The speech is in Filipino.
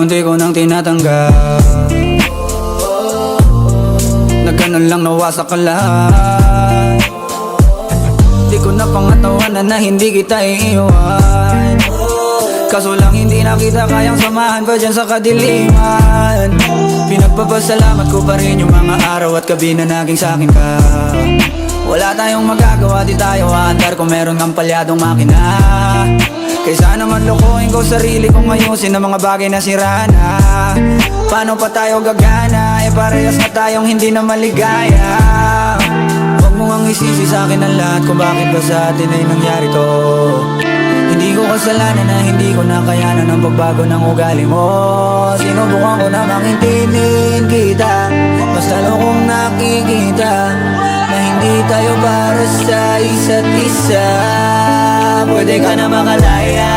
munti ko nang tinatanggap, na ganun lang nawasak ka lahat. Di ko na pangatawanan na hindi kita iiwan, kaso lang hindi na kita kayang samahan pa dyan sa kadiliman. Pinagpapasalamat ko pa rin yung mga araw at gabi na naging sa'kin ka. Wala tayong magagawa, di tayo aandar kung meron kang palyadong makina. Kaysa naman lokohin ko sarili kong ayusin ang mga bagay na sira na. Paano pa tayo gagana, eh parehas na tayong hindi na maligaya. Huwag mo ngang isisi sa'kin ang lahat kung bakit ba sa atin ay nangyari to. Hindi ko kasalanan na hindi ko nakayanan ang pagbago ng ugali mo. Sinubukan ko namang intindihin kita, mas lalo kong nakikita na hindi tayo para sa isa't isa. Pwede ka na makalaya,